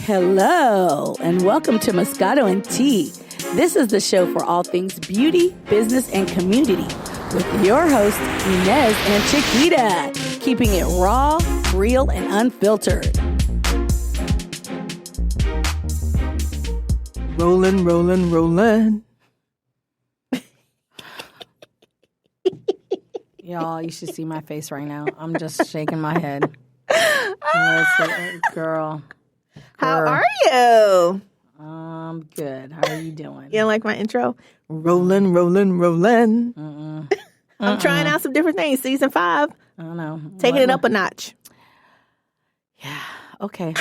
Hello, and welcome to Moscato and Tea. This is the show for all things beauty, business, and community with your hosts, Inez and Chiquita, keeping it raw, real, and unfiltered. Rolling, rolling, rolling. Y'all, you should see my face right now. I'm just shaking my head. Girl. How are you? I'm good. How are you doing? You don't like my intro? Rolling, rolling, rolling. I'm trying out some different things. Season 5. I don't know. Taking it up a notch. Yeah. Okay.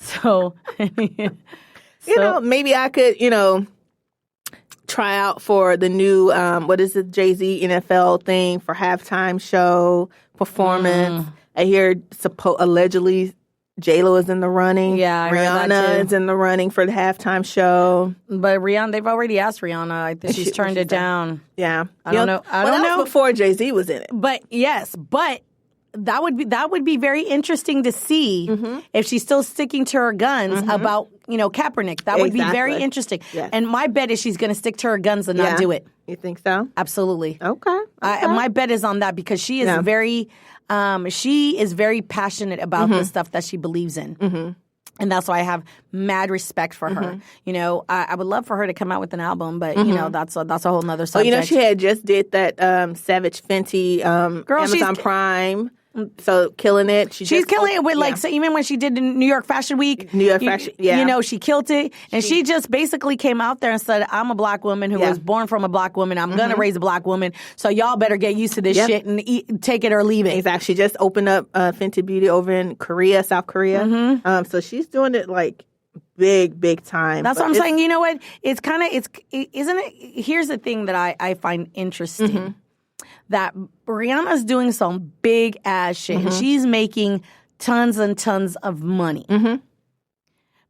So, maybe I could, try out for the new, what is it, Jay-Z NFL thing for halftime show performance. I hear allegedly J-Lo is in the running. Yeah, I heard that Rihanna too. is in the running for the halftime show. But Rihanna, they've already asked Rihanna. I think she's turned it down. Yeah. I don't know. I don't that know. was before Jay-Z was in it. But yes, that would be very interesting to see if she's still sticking to her guns about, Kaepernick. That would be very Exactly. interesting. Yes. And my bet is she's going to stick to her guns and not do it. You think so? Absolutely. Okay. My bet is on that because she is very passionate about the stuff that she believes in. And that's why I have mad respect for her. I would love for her to come out with an album, but that's a whole nother subject. She had just did that Savage Fenty Amazon she's- Prime, so killing it. She's killing it with so even when she did the New York Fashion Week, she killed it. And she just basically came out there and said, I'm a black woman who was born from a black woman. I'm going to raise a black woman. So y'all better get used to this shit and take it or leave it. Exactly. She just opened up Fenty Beauty over in Korea, South Korea. So she's doing it like big time. That's what I'm saying. You know what? Isn't it? Here's the thing that I find interesting. That Rihanna's doing some big ass shit. And she's making tons and tons of money.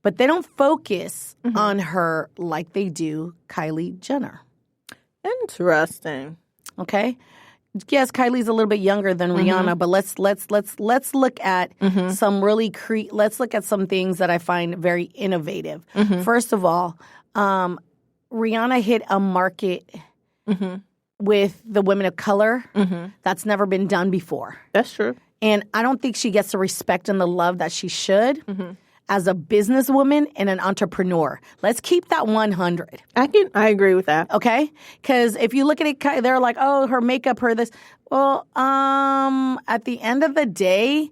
But they don't focus on her like they do Kylie Jenner. Interesting. Okay? Yes, Kylie's a little bit younger than Rihanna, but let's look at some really let's look at some things that I find very innovative. First of all, Rihanna hit a market with the women of color that's never been done before. That's true. And I don't think she gets the respect and the love that she should as a businesswoman and an entrepreneur. Let's keep that 100. I agree with that. Okay? Because if you look at it, they're like, oh, her makeup, her this. Well, at the end of the day,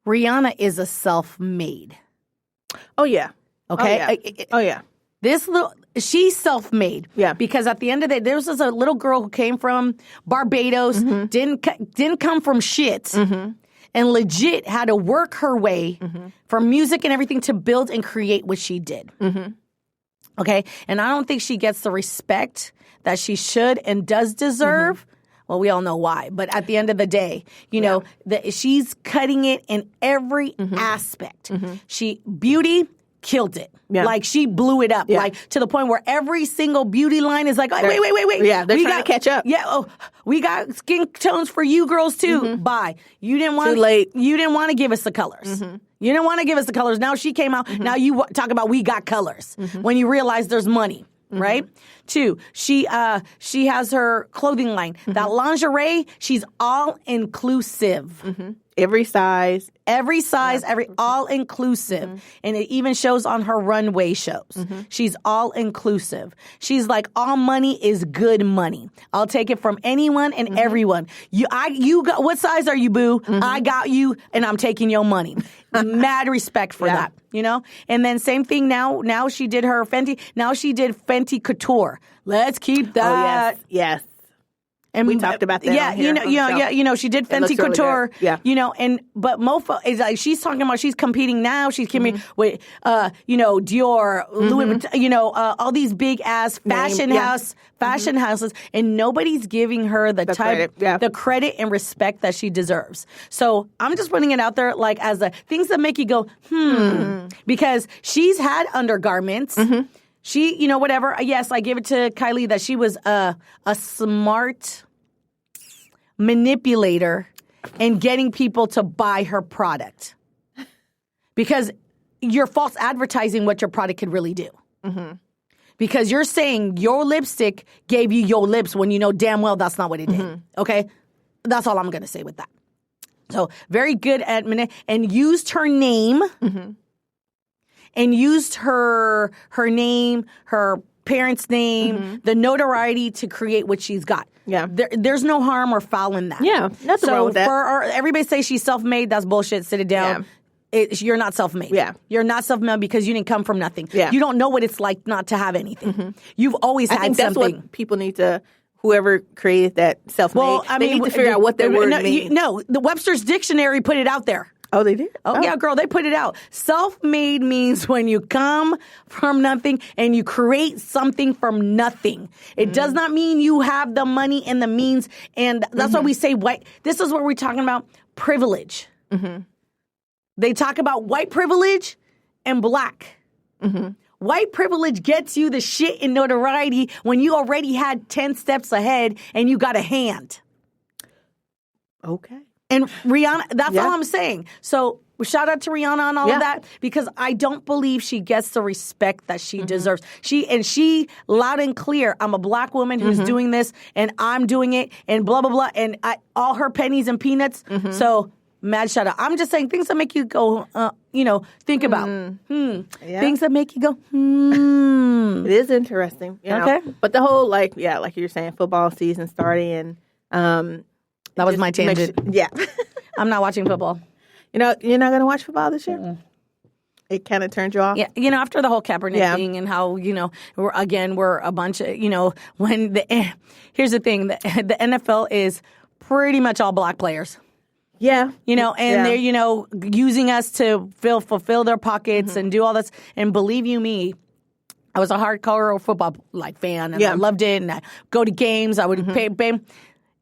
Rihanna is a self-made. Oh, yeah. Okay? Oh, yeah. She's self-made. Yeah. Because at the end of the day, there was a little girl who came from Barbados, didn't come from shit, and legit had to work her way from music and everything to build and create what she did. Okay? And I don't think she gets the respect that she should and does deserve. Well, we all know why. But at the end of the day, she's cutting it in every aspect. Beauty killed it. Yeah. Like, she blew it up. Yeah. Like, to the point where every single beauty line is like, oh, wait. Yeah, they're trying to catch up. Yeah, we got skin tones for you girls, too. Bye. You didn't want Too late. You didn't want to give us the colors. You didn't want to give us the colors. Now she came out. Now you talk about we got colors. When you realize there's money. Right? 2, she has her clothing line. That lingerie, she's all inclusive. Every size, all inclusive. And it even shows on her runway shows. She's all inclusive. She's like, all money is good money. I'll take it from anyone and everyone. You got, what size are you, boo? I got you, and I'm taking your money. Mad respect for that, And then same thing now she did her Fenty. Now she did Fenty Couture. Let's keep that. Oh, yes. And we talked about that. Yeah, on here she did Fenty really Couture. good. Yeah. But Mofa is like, she's talking about she's competing now. She's competing with Dior, Louis Vuitton, all these big ass fashion houses, and nobody's giving her the credit and respect that she deserves. So I'm just putting it out there like as things that make you go, because she's had undergarments. She, whatever. Yes, I give it to Kylie that she was a smart manipulator and getting people to buy her product. Because you're false advertising what your product could really do. Because you're saying your lipstick gave you your lips when you know damn well that's not what it did. Okay? That's all I'm going to say with that. So very good at and used her name and used her name, her parents' name, the notoriety to create what she's got. Yeah. There's no harm or foul in that. Yeah, nothing wrong with that. Everybody say she's self-made. That's bullshit. Sit it down. You're not self-made. Yeah. You're not self-made because you didn't come from nothing. Yeah. You don't know what it's like not to have anything. You've always had I think something. that's what people need to, whoever created that self-made, Well, I they mean, need to figure out what that word means. No, the Webster's Dictionary put it out there. Oh, they did? Oh, yeah, girl, they put it out. Self-made means when you come from nothing and you create something from nothing. It does not mean you have the money and the means. And that's why we say white. This is what we're talking about, privilege. They talk about white privilege and black. White privilege gets you the shit in notoriety when you already had 10 steps ahead and you got a hand. Okay. And Rihanna, that's all I'm saying. So shout out to Rihanna on all of that because I don't believe she gets the respect that she deserves. She loud and clear, I'm a black woman who's doing this and I'm doing it and blah, blah, blah. And all her pennies and peanuts. So mad shout out. I'm just saying things that make you go, think about. Things that make you go, It is interesting. You know? But the whole, like you're saying, football season starting and... that was my tangent. I'm not watching football. You're not going to watch football this year? It kind of turned you off? Yeah, after the whole Kaepernick thing and how, we're a bunch of, here's the thing, the NFL is pretty much all black players. Yeah. They're, using us to fulfill their pockets and do all this. And believe you me, I was a hardcore football fan and I loved it. And I go to games. I would pay.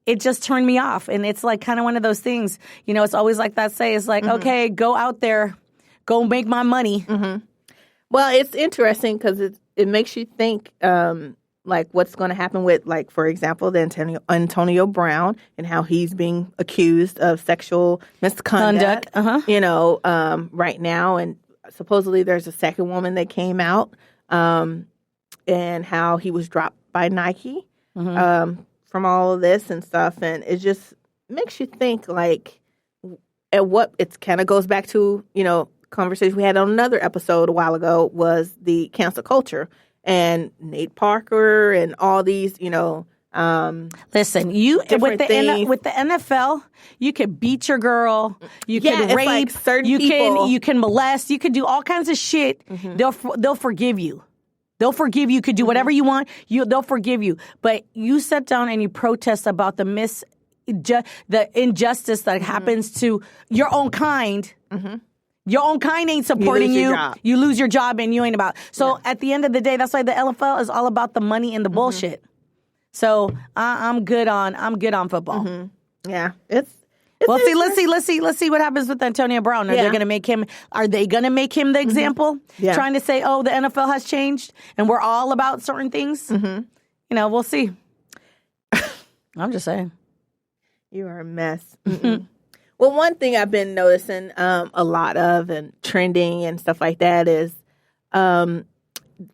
It just turned me off. And it's like kind of one of those things, it's always like that say, it's like, okay, go out there, go make my money. Well, it's interesting because it makes you think like what's going to happen with, like, for example, the Antonio Brown and how he's being accused of sexual misconduct, right now. And supposedly there's a second woman that came out and how he was dropped by Nike. From all of this and stuff, and it just makes you think, like, at what it kind of goes back to, conversation we had on another episode a while ago was the cancel culture and Nate Parker and all these, listen, you with the NFL, you could beat your girl, you could rape, like certain people. you can molest, you could do all kinds of shit. They'll forgive you. They'll forgive you. You could do whatever you want. They'll forgive you. But you sit down and you protest about the injustice that happens to your own kind. Your own kind ain't supporting you. You lose your job and you ain't about. So at the end of the day, that's why the NFL is all about the money and the bullshit. So I'm good on football. Yeah, well, let's see what happens with Antonio Brown. Are they going to make him the example? Trying to say, oh, the NFL has changed and we're all about certain things. We'll see. I'm just saying. You are a mess. Well, one thing I've been noticing a lot of and trending and stuff like that is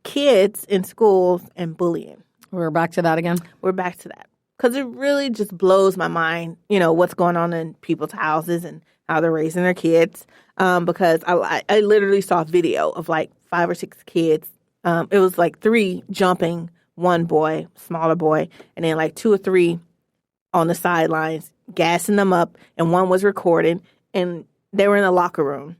kids in schools and bullying. We're back to that again? We're back to that. Because it really just blows my mind, what's going on in people's houses and how they're raising their kids. Because I literally saw a video of like 5 or 6 kids. It was like 3 jumping one boy, smaller boy, and then like 2 or 3 on the sidelines, gassing them up. And one was recording, and they were in the locker room.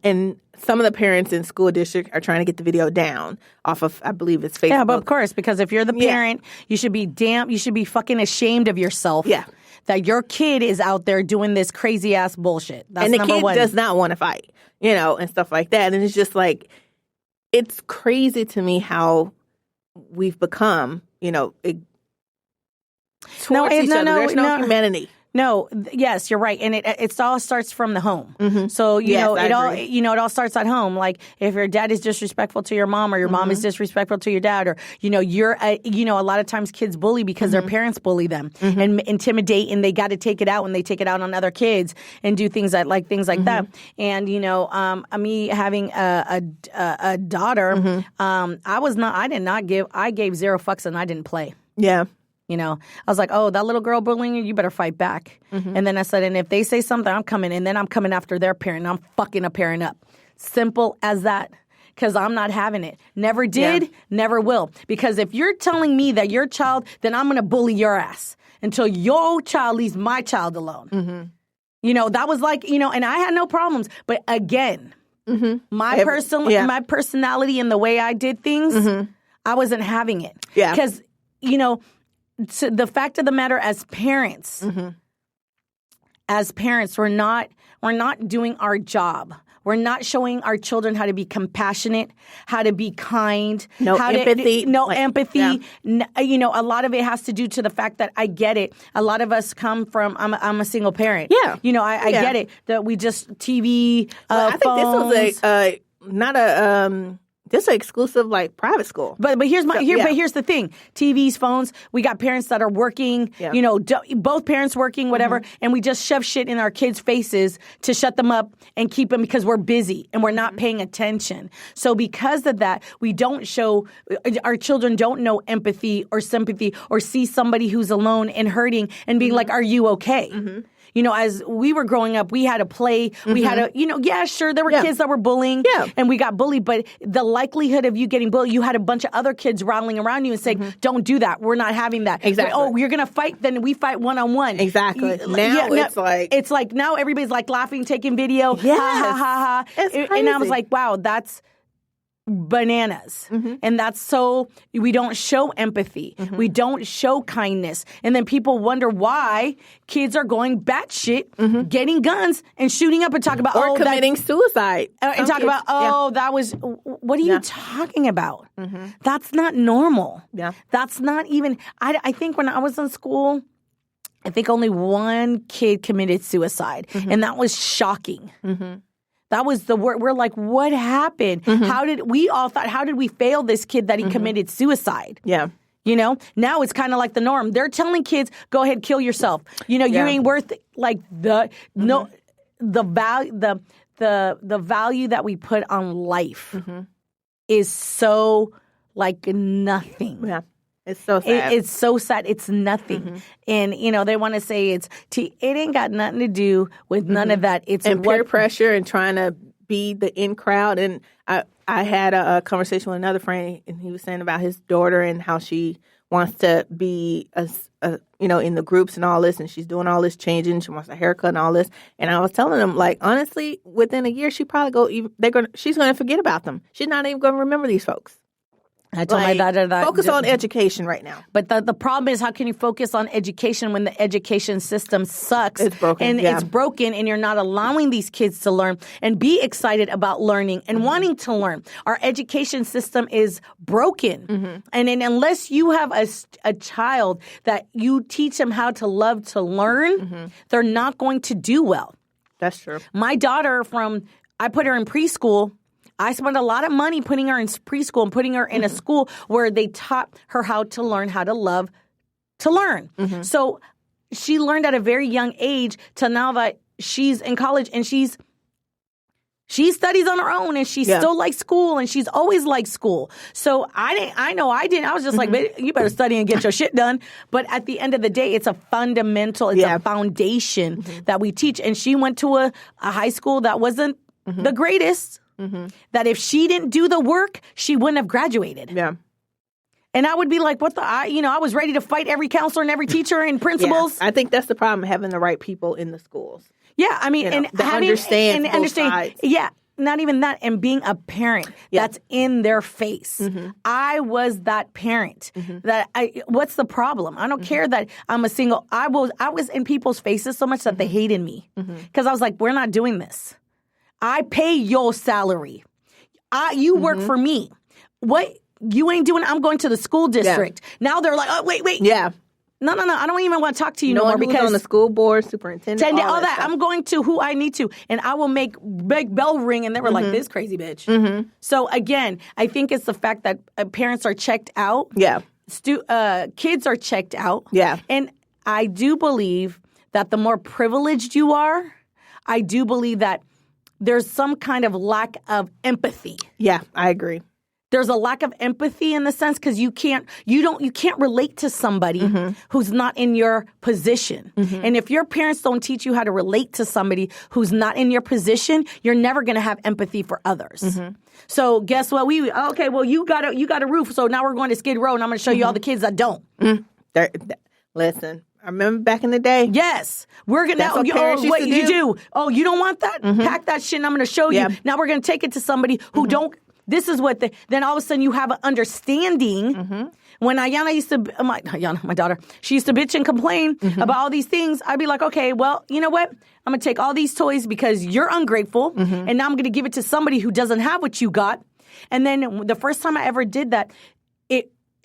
And some of the parents in school district are trying to get the video down off of, I believe it's Facebook. Yeah, but of course, because if you're the parent, you should be fucking ashamed of yourself. Yeah. That your kid is out there doing this crazy ass bullshit. That's and the number kid one. does not want to fight, and stuff like that. And it's just like, it's crazy to me how we've become, towards each other. There's no humanity. Yes, you're right, and it all starts from the home. So Yes, it all starts at home. Like if your dad is disrespectful to your mom, or your mom is disrespectful to your dad, or a lot of times kids bully because their parents bully them and intimidate, and they got to take it out, and they take it out on other kids and do things that And me having a daughter, I gave zero fucks and I didn't play. Yeah. I was like, oh, that little girl bullying you better fight back. And then I said, and if they say something, I'm coming, and then I'm coming after their parent, and I'm fucking a parent up. Simple as that. Because I'm not having it. Never did, never will. Because if you're telling me that your child, then I'm going to bully your ass until your child leaves my child alone. That was like, and I had no problems. But again, my personality and the way I did things, I wasn't having it. Yeah. Because, so the fact of the matter, as parents, we're not doing our job. We're not showing our children how to be compassionate, how to be kind, empathy. Empathy. Yeah. A lot of it has to do to the fact that I get it. A lot of us come from. I'm a single parent. Yeah. I get it that we just TV. I think phones. this was this is an exclusive private school. But here's the thing: TVs, phones. We got parents that are working. Yeah. Both parents working, whatever, and we just shove shit in our kids' faces to shut them up and keep them because we're busy and we're not paying attention. So because of that, we don't show our children don't know empathy or sympathy or see somebody who's alone and hurting and being like, "Are you okay?" As we were growing up, we had to play. We had to, sure, there were kids that were bullying, and we got bullied. But the likelihood of you getting bullied, you had a bunch of other kids rattling around you and saying, "Don't do that. We're not having that." Exactly. Oh, you're gonna fight? Then we fight one-on-one. Exactly. Now it's like now everybody's like laughing, taking video. Yes. Ha ha ha ha. It's crazy. And I was like, wow, that's bananas. And that's so we don't show empathy. We don't show kindness. And then people wonder why kids are going batshit, getting guns and shooting up and talk about committing suicide. And talk about that was what are you talking about? That's not normal. Yeah. That's not even I think when I was in school, I think only one kid committed suicide. And that was shocking. That was the word. We're like, what happened? How did we fail this kid that he committed suicide? Yeah. Now it's kind of like the norm. They're telling kids, go ahead, kill yourself. You ain't worth the value that we put on life is so like nothing. Yeah. It's so sad. It's so sad. It's nothing. And, they want to say it ain't got nothing to do with none of that. It's peer pressure and trying to be the in crowd. And I had a conversation with another friend, and he was saying about his daughter and how she wants to be, in the groups and all this, and she's doing all this changing. She wants a haircut and all this. And I was telling him, honestly, within a year, she's going to forget about them. She's not even going to remember these folks. I told my daughter that. Focus on education right now. But the problem is, how can you focus on education when the education system sucks? It's broken. And it's broken, and you're not allowing these kids to learn and be excited about learning and wanting to learn. Our education system is broken. And unless you have a child that you teach them how to love to learn, they're not going to do well. That's true. My daughter, I put her in preschool. I spent a lot of money putting her in preschool and putting her in a school where they taught her how to learn how to love to learn. So she learned at a very young age to now that she's in college and she studies on her own and she still likes school and she's always liked school. So I didn't. I was just like, you better study and get your shit done. But at the end of the day, it's a fundamental, it's a foundation that we teach. And she went to a high school that wasn't the greatest. That if she didn't do the work, she wouldn't have graduated. Yeah. And I would be like, I was ready to fight every counselor and every teacher and principals. I think that's the problem, having the right people in the schools. Yeah, I mean, and understand both sides. Yeah, not even that, and being a parent that's in their face. I was that parent. What's the problem? I don't care that I'm a single. I was in people's faces so much that they hated me because I was like, we're not doing this. I pay your salary. You work for me. What you ain't doing, I'm going to the school district. Now they're like, oh, wait. Yeah. No, I don't even want to talk to you no more who's because on the school board, superintendent, all that. stuff. I'm going to who I need to, and I will make big bell ring, and they were like, "This crazy bitch." So again, I think it's the fact that parents are checked out. Yeah. Kids are checked out. Yeah. And I do believe that the more privileged you are, I do believe that there's some kind of lack of empathy. Yeah, I agree. There's a lack of empathy in the sense because you can't relate to somebody who's not in your position. And if your parents don't teach you how to relate to somebody who's not in your position, you're never going to have empathy for others. So guess what? You got a roof. So now we're going to Skid Row and I'm going to show you all the kids that don't. Listen, I remember back in the day. Yes, we're gonna. That's what parents used to you do. do? Oh, you don't want that? Pack that shit. And I'm going to show you. Yeah. Now we're going to take it to somebody who don't. This is what then all of a sudden you have an understanding. When Ayana used to, my daughter, she used to bitch and complain about all these things. I'd be like, okay, well, you know what? I'm going to take all these toys because you're ungrateful. And now I'm going to give it to somebody who doesn't have what you got. And then the first time I ever did that,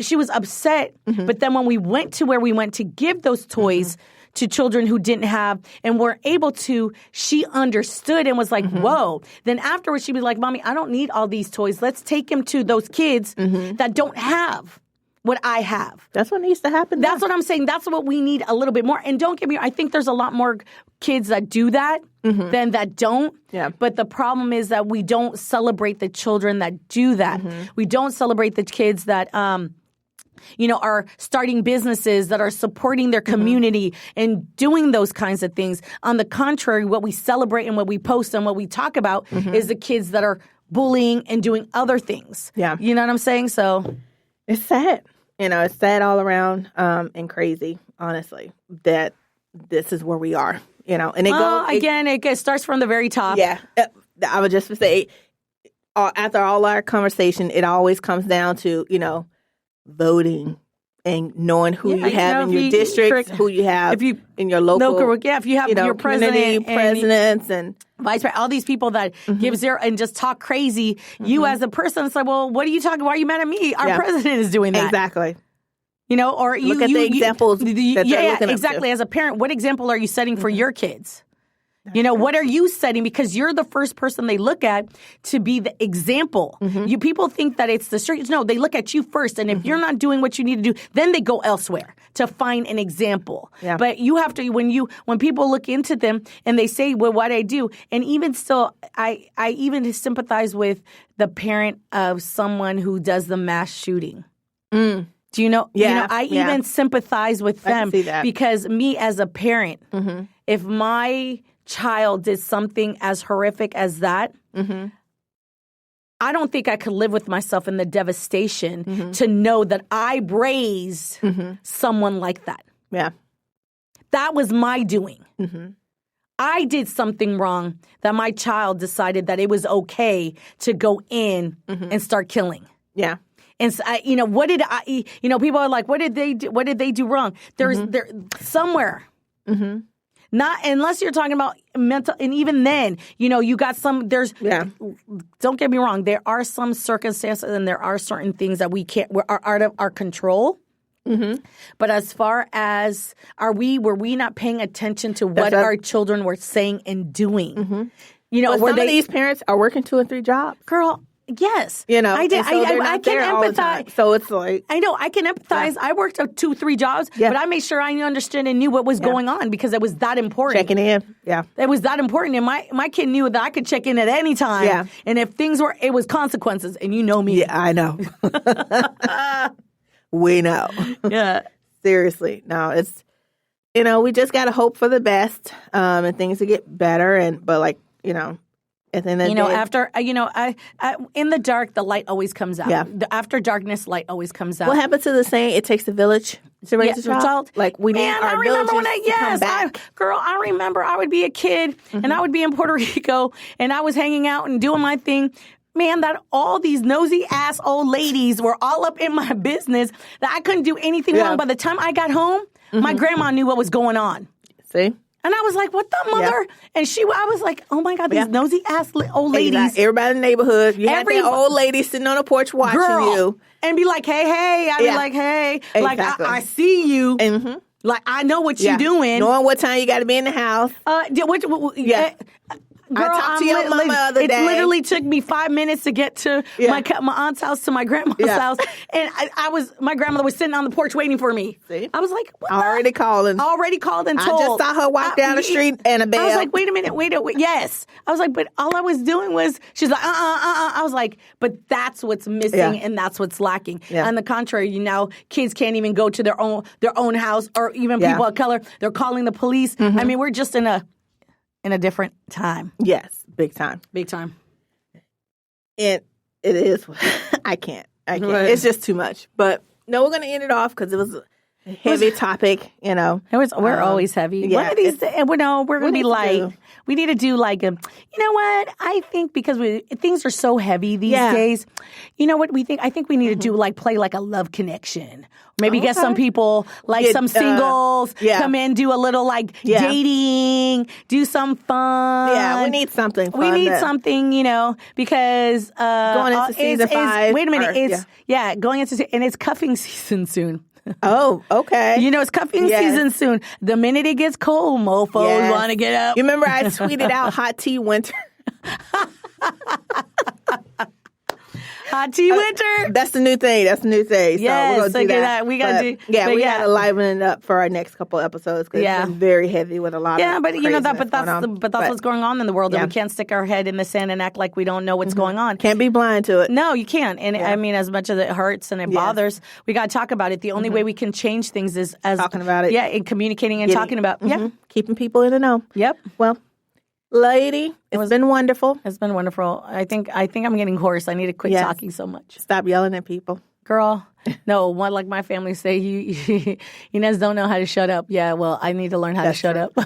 she was upset. But then when we went to where we went to give those toys to children who didn't have and weren't able to, she understood and was like, whoa. Then afterwards, she'd be like, Mommy, I don't need all these toys. Let's take them to those kids that don't have what I have. That's what needs to happen. That's what I'm saying. That's what we need a little bit more. And don't get me, I think there's a lot more kids that do that than that don't. Yeah. But the problem is that we don't celebrate the children that do that. We don't celebrate the kids that, are starting businesses, that are supporting their community and doing those kinds of things. On the contrary, what we celebrate and what we post and what we talk about is the kids that are bullying and doing other things. Yeah. You know what I'm saying? So it's sad. It's sad all around and crazy, honestly, that this is where we are. And it starts from the very top. Yeah. I would just say, after all our conversation, it always comes down to, voting and knowing who you have in your districts, who you have in your local if you have your president, presidents and vice president, all these people that give zero and just talk crazy. You as a person, it's like, well, what are you talking? Why are you mad at me? Our president is doing that. Exactly. Or look at the examples that they're looking exactly. up to. As a parent, what example are you setting for your kids? What are you setting? Because you're the first person they look at to be the example. You people think that it's the streets. No, they look at you first. And if you're not doing what you need to do, then they go elsewhere to find an example. Yeah. But you have to, when people look into them and they say, well, what I do? And even still, I even sympathize with the parent of someone who does the mass shooting. Do you know? Yeah. I even sympathize with them. I can see that. Because me as a parent, if my child did something as horrific as that, I don't think I could live with myself in the devastation to know that I raised someone like that. Yeah. That was my doing. I did something wrong that my child decided that it was okay to go in and start killing. Yeah. And so, what did I? People are like, what did they do? What did they do wrong? There's somewhere. Not unless you're talking about mental, and even then, you got some. Don't get me wrong. There are some circumstances, and there are certain things that are out of our control. But as far as were we not paying attention to what our children were saying and doing? Some of these parents are working 2 and 3 jobs. Girl, yes. I did. I can empathize. So it's like, I know I can empathize. I worked 2, 3 jobs, but I made sure I understood and knew what was going on because it was that important. Checking in. Yeah. It was that important. And my kid knew that I could check in at any time. Yeah. And if things were, it was consequences. And you know me. Yeah, I know. We know. Yeah. Seriously. No, it's, we just got to hope for the best and things to get better. But at the end of the day, after, in the dark, the light always comes out. Yeah. After darkness, light always comes out. What happened to the saying, it takes a village to raise a child? Like, we need our villages to come back. I remember I would be a kid and I would be in Puerto Rico and I was hanging out and doing my thing. Man, that all these nosy ass old ladies were all up in my business that I couldn't do anything wrong. By the time I got home, my grandma knew what was going on. See? And I was like, what the mother? And I was like, oh my God, these nosy ass old ladies. Exactly. Everybody in the neighborhood. You had that old lady sitting on the porch watching you. And be like, hey. I'd be like, hey. Exactly. Like, I see you. Mm-hmm. Like, I know what you're doing. Knowing what time you got to be in the house. Girl, I talked to your mama the other day. It literally took me 5 minutes to get to my aunt's house to my grandma's house. And my grandmother was sitting on the porch waiting for me. See? I was like, what Already called and told. I just saw her walk down the street and a bell. I was like, wait a minute. Yes. I was like, but all I was doing was, she's like, I was like, but that's what's missing and that's what's lacking. Yeah. On the contrary, now kids can't even go to their own house, or even people of color. They're calling the police. Mm-hmm. I mean, we're just in a different time. Yes, big time. Big time. It is. I can't. Right. It's just too much. But no, we're going to end it off because it was a heavy topic, you know. We're always heavy. Yeah, One of these, we're going to be light. We need to do like you know what? I think because things are so heavy these days, you know what we think? I think we need to do play like a love connection. Maybe get some people, some singles, come in, do a little dating, do some fun. Yeah, we need something fun. We need something, because going into season 5. Wait a minute, going into and it's cuffing season soon. Oh, okay. It's cuffing season soon. The minute it gets cold, mofos want to get up. You remember I tweeted out hot tea winter? Hot tea winter. That's the new thing. So yes, we're going to do that. We got to do. Yeah, we got to liven it up for our next couple episodes because it's been very heavy with a lot of but that's but what's going on in the world, and we can't stick our head in the sand and act like we don't know what's going on. Can't be blind to it. No, you can't. And I mean, as much as it hurts and it bothers, we got to talk about it. The only way we can change things is as talking about it. Yeah, and communicating and talking about. Yeah, keeping people in the know. Yep. Well, lady, it's been wonderful. It's been wonderful. I think I'm getting hoarse. I need to quit talking so much. Stop yelling at people. Girl, no, one like my family say, you Inez don't know how to shut up. Yeah, well, I need to learn how to shut up.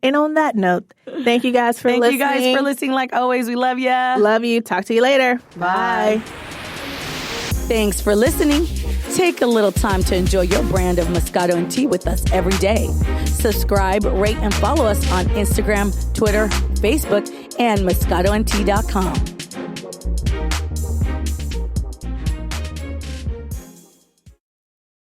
And on that note, thank you guys for listening. Thank you guys for listening. Like always, we love you. Love you. Talk to you later. Bye. Thanks for listening. Take a little time to enjoy your brand of Moscato and Tea with us every day. Subscribe, rate, and follow us on Instagram, Twitter, Facebook, and MoscatoandTea.com.